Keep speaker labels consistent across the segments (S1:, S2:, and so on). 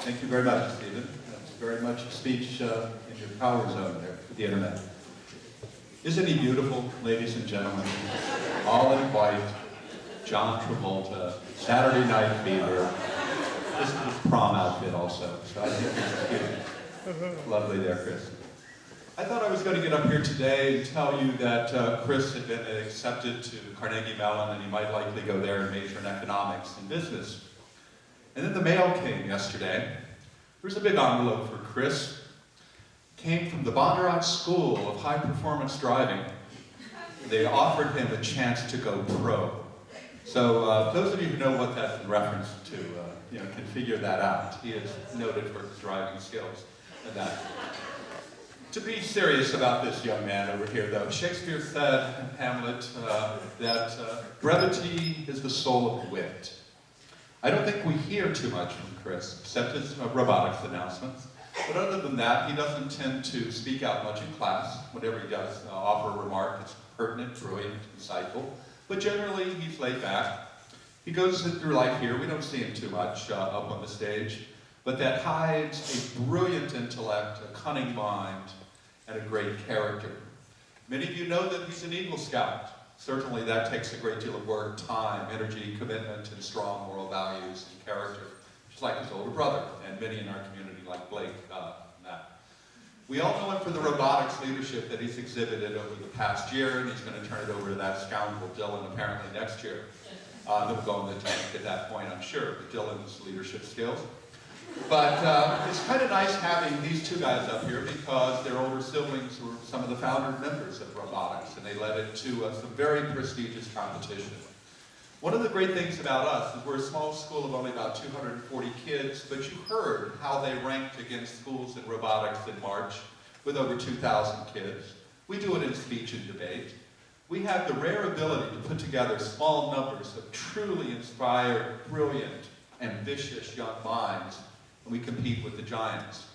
S1: Thank you very much, Stephen. That's very much a speech in your power zone there with the internet. Isn't he beautiful, ladies and gentlemen? All in white, John Travolta, Saturday Night Fever. This is his prom outfit also, so I think it's cute. Lovely there, Chris. I thought I was going to get up here today and tell you that Chris had been accepted to Carnegie Mellon and he might likely go there and major in economics and business. And then the mail came yesterday. There's a big envelope for Chris. It came from the Bondurant School of High Performance Driving. They offered him a chance to go pro. So those of you who know what that's in reference to, can figure that out. He is noted for his driving skills and that. To be serious about this young man over here, though, Shakespeare said in Hamlet that brevity is the soul of wit. I don't think we hear too much from Chris, except his robotics announcements. But other than that, he doesn't tend to speak out much in class. Whenever he does offer a remark, it's pertinent, brilliant, insightful. But generally, he's laid back. He goes through life here. We don't see him too much up on the stage. But that hides a brilliant intellect, a cunning mind, and a great character. Many of you know that he's an Eagle Scout. Certainly that takes a great deal of work, time, energy, commitment, and strong moral values and character, just like his older brother, and many in our community like Blake and that. We all know him for the robotics leadership that he's exhibited over the past year, and he's going to turn it over to that scoundrel Dylan apparently next year. They'll go in the tank at that point, I'm sure, with Dylan's leadership skills. But it's kind of nice having these two guys up here because their older siblings were some of the founder members of robotics, and they led it to some very prestigious competition. One of the great things about us is we're a small school of only about 240 kids, but you heard how they ranked against schools in robotics in March with over 2,000 kids. We do it in speech and debate. We have the rare ability to put together small numbers of truly inspired, brilliant, ambitious young minds, and we compete with the giants.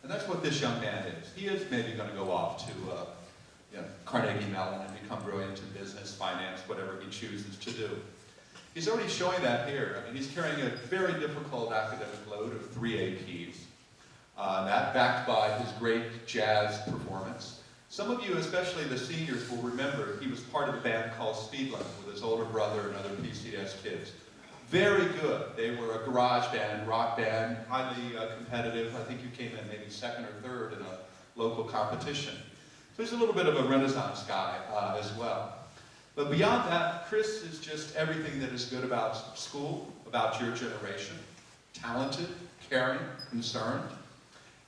S1: And that's what this young man is. He is maybe going to go off to Carnegie Mellon and become brilliant in business, finance, whatever he chooses to do. He's already showing that here. I mean, he's carrying a very difficult academic load of 3 APs. That backed by his great jazz performance. Some of you, especially the seniors, will remember he was part of a band called Speedland with his older brother and other PCS kids. Very good. They were a garage band, rock band, highly competitive. I think you came in maybe second or third in a local competition. So he's a little bit of a Renaissance guy as well. But beyond that, Chris is just everything that is good about school, about your generation. Talented, caring, concerned.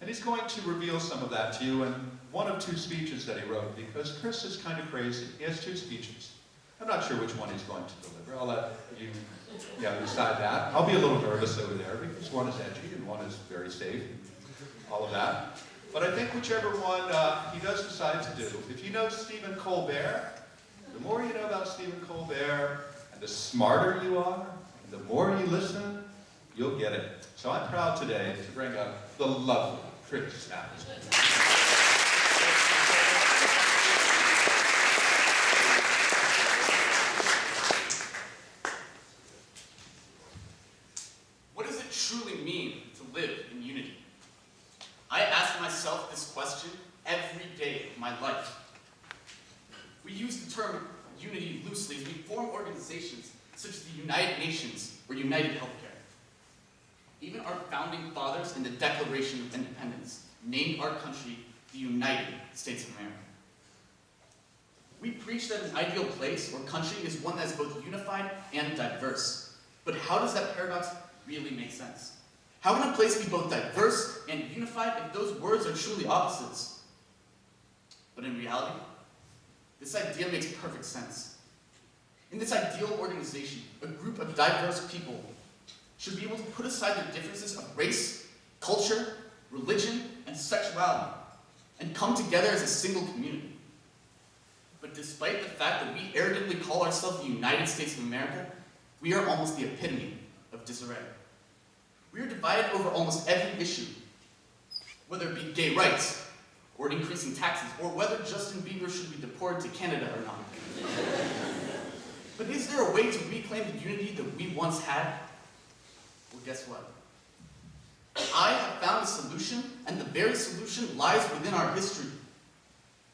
S1: And he's going to reveal some of that to you in one of 2 speeches that he wrote, because Chris is kind of crazy. He has 2 speeches. I'm not sure which one he's going to deliver. I'll let you decide that. I'll be a little nervous over there because one is edgy and one is very safe, and all of that. But I think whichever one he does decide to do, if you know Stephen Colbert, the more you know about Stephen Colbert, and the smarter you are, and the more you listen, you'll get it. So I'm proud today to bring up the lovely Chris Mattinson.
S2: Truly mean to live in unity? I ask myself this question every day of my life. We use the term unity loosely as we form organizations such as the United Nations or United Healthcare. Even our founding fathers in the Declaration of Independence named our country the United States of America. We preach that an ideal place or country is one that is both unified and diverse. But how does that paradox really make sense? How can a place be both diverse and unified if those words are truly opposites? But in reality, this idea makes perfect sense. In this ideal organization, a group of diverse people should be able to put aside their differences of race, culture, religion, and sexuality, and come together as a single community. But despite the fact that we arrogantly call ourselves the United States of America, we are almost the epitome of disarray. We are divided over almost every issue, whether it be gay rights, or increasing taxes, or whether Justin Bieber should be deported to Canada or not. But is there a way to reclaim the unity that we once had? Well, guess what? I a solution, and the very solution lies within our history.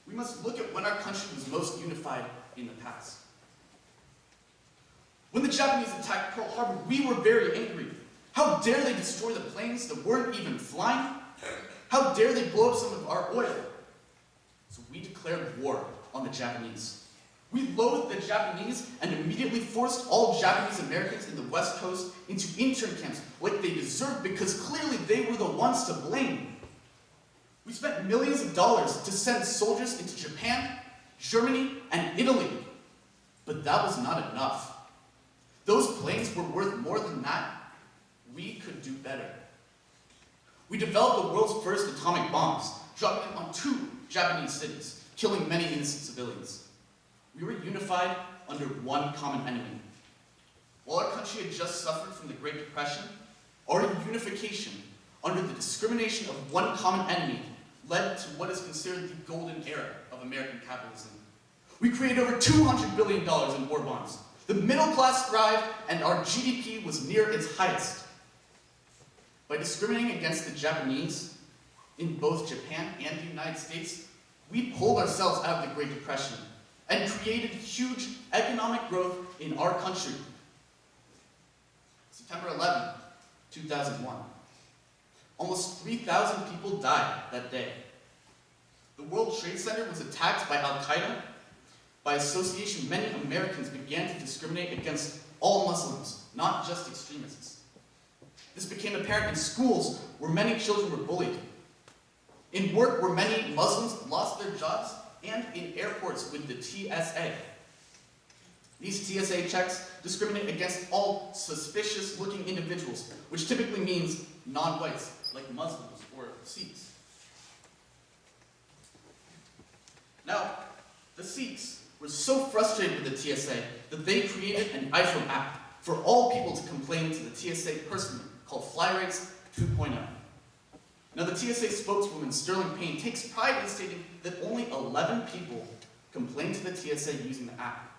S2: We must look at when our country was most unified in the past. When the Japanese attacked Pearl Harbor, we were very angry. How dare they destroy the planes that weren't even flying? How dare they blow up some of our oil? So we declared war on the Japanese. We loathed the Japanese and immediately forced all Japanese Americans in the West Coast into intern camps like they deserved, because clearly they were the ones to blame. We spent millions of dollars to send soldiers into Japan, Germany, and Italy. But that was not enough. Those planes were worth more than that. We could do better. We developed the world's first atomic bombs, dropping them on 2 Japanese cities, killing many innocent civilians. We were unified under one common enemy. While our country had just suffered from the Great Depression, our unification under the discrimination of one common enemy led to what is considered the golden era of American capitalism. We created over $200 billion in war bonds. The middle class thrived, and our GDP was near its highest. By discriminating against the Japanese in both Japan and the United States, we pulled ourselves out of the Great Depression and created huge economic growth in our country. September 11, 2001. Almost 3,000 people died that day. The World Trade Center was attacked by Al-Qaeda. By association, many Americans began to discriminate against all Muslims, not just extremists. This became apparent in schools, where many children were bullied, in work, where many Muslims lost their jobs, and in airports with the TSA. These TSA checks discriminate against all suspicious-looking individuals, which typically means non-whites, like Muslims or Sikhs. Now, the Sikhs were so frustrated with the TSA that they created an iPhone app for all people to complain to the TSA personally, called Flyrates 2.0. Now, the TSA spokeswoman, Sterling Payne, takes pride in stating that only 11 people complained to the TSA using the app.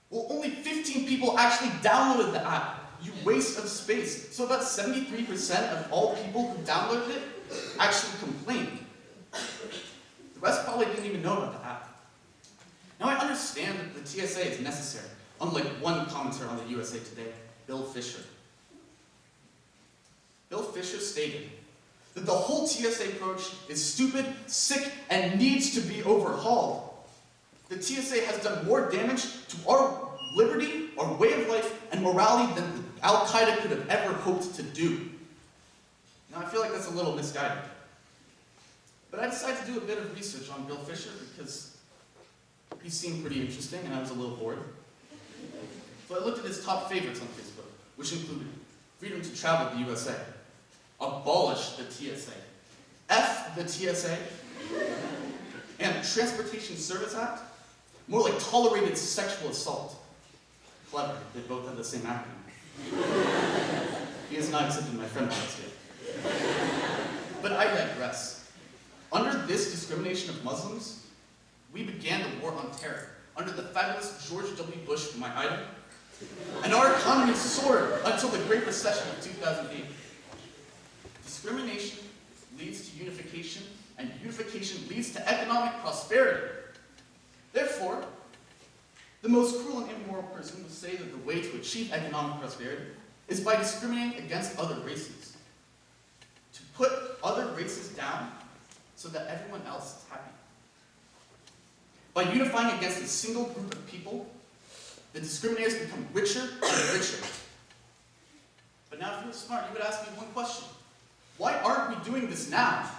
S2: Well, only 15 people actually downloaded the app. You waste of space. So about 73% of all people who downloaded it actually complained. The rest probably didn't even know about the app. Now, I understand that the TSA is necessary, unlike one commentator on the USA Today, Bill Fisher. Bill Fisher stated that the whole TSA approach is stupid, sick, and needs to be overhauled. The TSA has done more damage to our liberty, our way of life, and morality than Al-Qaeda could have ever hoped to do. Now, I feel like that's a little misguided. But I decided to do a bit of research on Bill Fisher because he seemed pretty interesting and I was a little bored. So I looked at his top favorites on Facebook, which included freedom to travel to the USA, abolish the TSA, F the TSA, and Transportation Service Act, more like tolerated sexual assault. Clever, they both have the same acronym. He has not accepted my friend request yet. But I digress. Under this discrimination of Muslims, we began the war on terror under the fabulous George W. Bush, my idol, and our economy soared until the Great Recession of 2008. Discrimination leads to unification, and unification leads to economic prosperity. Therefore, the most cruel and immoral person will say that the way to achieve economic prosperity is by discriminating against other races. To put other races down so that everyone else is happy. By unifying against a single group of people, the discriminators become richer and richer. But now if you were smart, you would ask me one question. Why aren't we doing this now?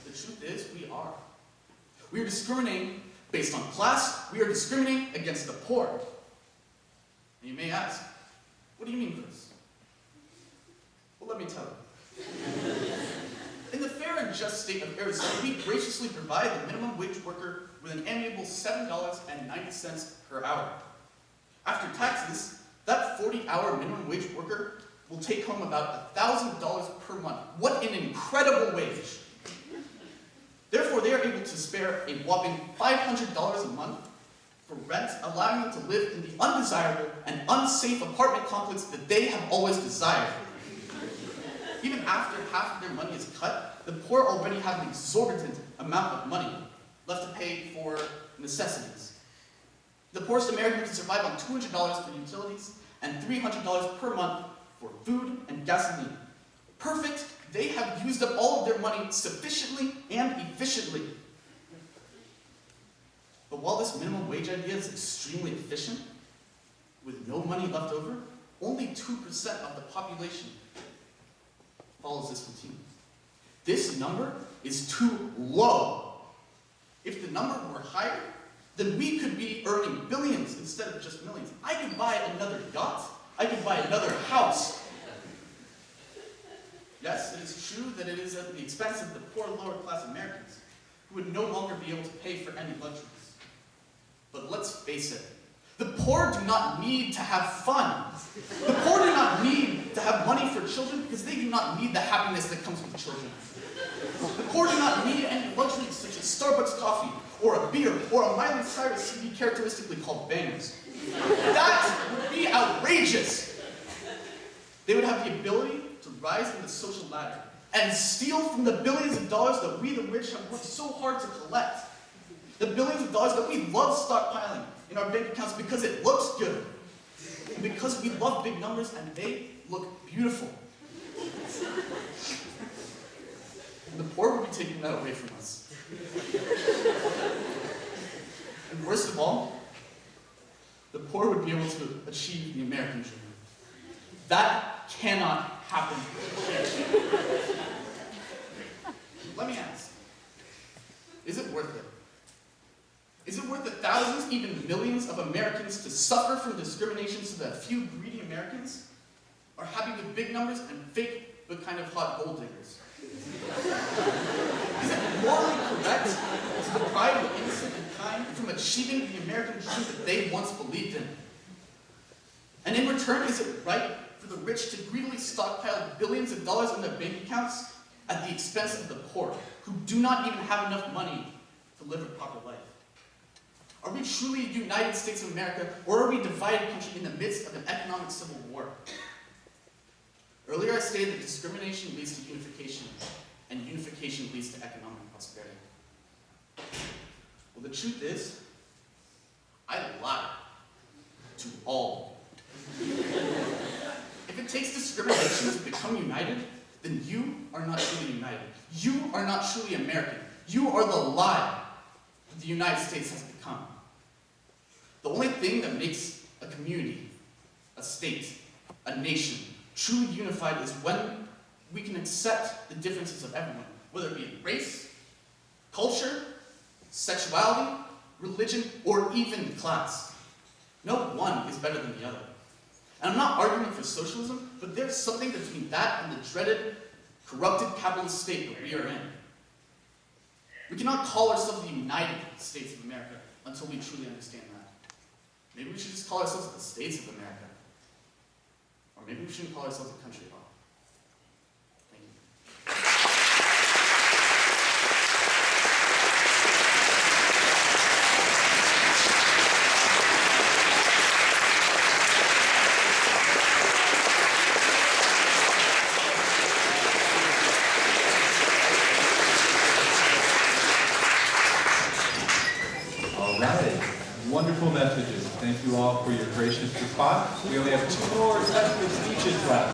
S2: The truth is, we are. We are discriminating based on class. We are discriminating against the poor. And you may ask, what do you mean, Chris? Well, let me tell you. In the fair and just state of Arizona, we graciously provide the minimum wage worker with an amiable $7.90 per hour. After taxes, that 40-hour minimum wage worker will take home about $1,000 per month. What an incredible wage! Therefore, they are able to spare a whopping $500 a month for rent, allowing them to live in the undesirable and unsafe apartment complex that they have always desired. after half of their money is cut, the poor already have an exorbitant amount of money left to pay for necessities. The poorest American can survive on $200 for utilities and $300 per month for food and gasoline. Perfect, they have used up all of their money sufficiently and efficiently. But while this minimum wage idea is extremely efficient, with no money left over, only 2% of the population follows this routine. This number is too low. If the number were higher, then we could be earning billions instead of just millions. I could buy another yacht. I could buy another house. Yes, it is true that it is at the expense of the poor lower-class Americans who would no longer be able to pay for any luxuries. But let's face it, the poor do not need to have fun. The poor do not need to have money for children because they do not need the happiness that comes with children. The poor do not need any luxuries such as Starbucks coffee, or a beer, or a Miley Cyrus CD characteristically called bangers. That would be outrageous. They would have the ability to rise in the social ladder and steal from the billions of dollars that we the rich have worked so hard to collect. The billions of dollars that we love stockpiling in our bank accounts because it looks good. And because we love big numbers and they look beautiful. And the poor would be taking that away from us. And worst of all, the poor would be able to achieve the American dream. That cannot happen here. Let me ask, is it worth it? Is it worth the thousands, even millions of Americans to suffer from discrimination so that a few greedy Americans are happy with big numbers and fake but kind of hot gold diggers? Is it morally correct to deprive the innocent and kind from achieving the American dream that they once believed in? And in return, is it right for the rich to greedily stockpile billions of dollars in their bank accounts at the expense of the poor, who do not even have enough money to live a proper life? Are we truly a United States of America, or are we a divided country in the midst of an economic civil war? Earlier I stated that discrimination leads to unification, and unification leads to economic prosperity. Well, the truth is, I lie to all. If it takes discrimination to become united, then you are not truly united. You are not truly American. You are the lie that the United States has become. The only thing that makes a community, a state, a nation truly unified is when we can accept the differences of everyone, whether it be in race, culture, sexuality, religion, or even class. No one is better than the other. And I'm not arguing for socialism, but there's something between that and the dreaded, corrupted capitalist state that we are in. We cannot call ourselves the United States of America until we truly understand that. Maybe we should just call ourselves the States of America. Or maybe we shouldn't call ourselves a country at all. Thank you.
S1: All right. Wonderful messages. Thank you all for your gracious response. We only have 2 more speeches left.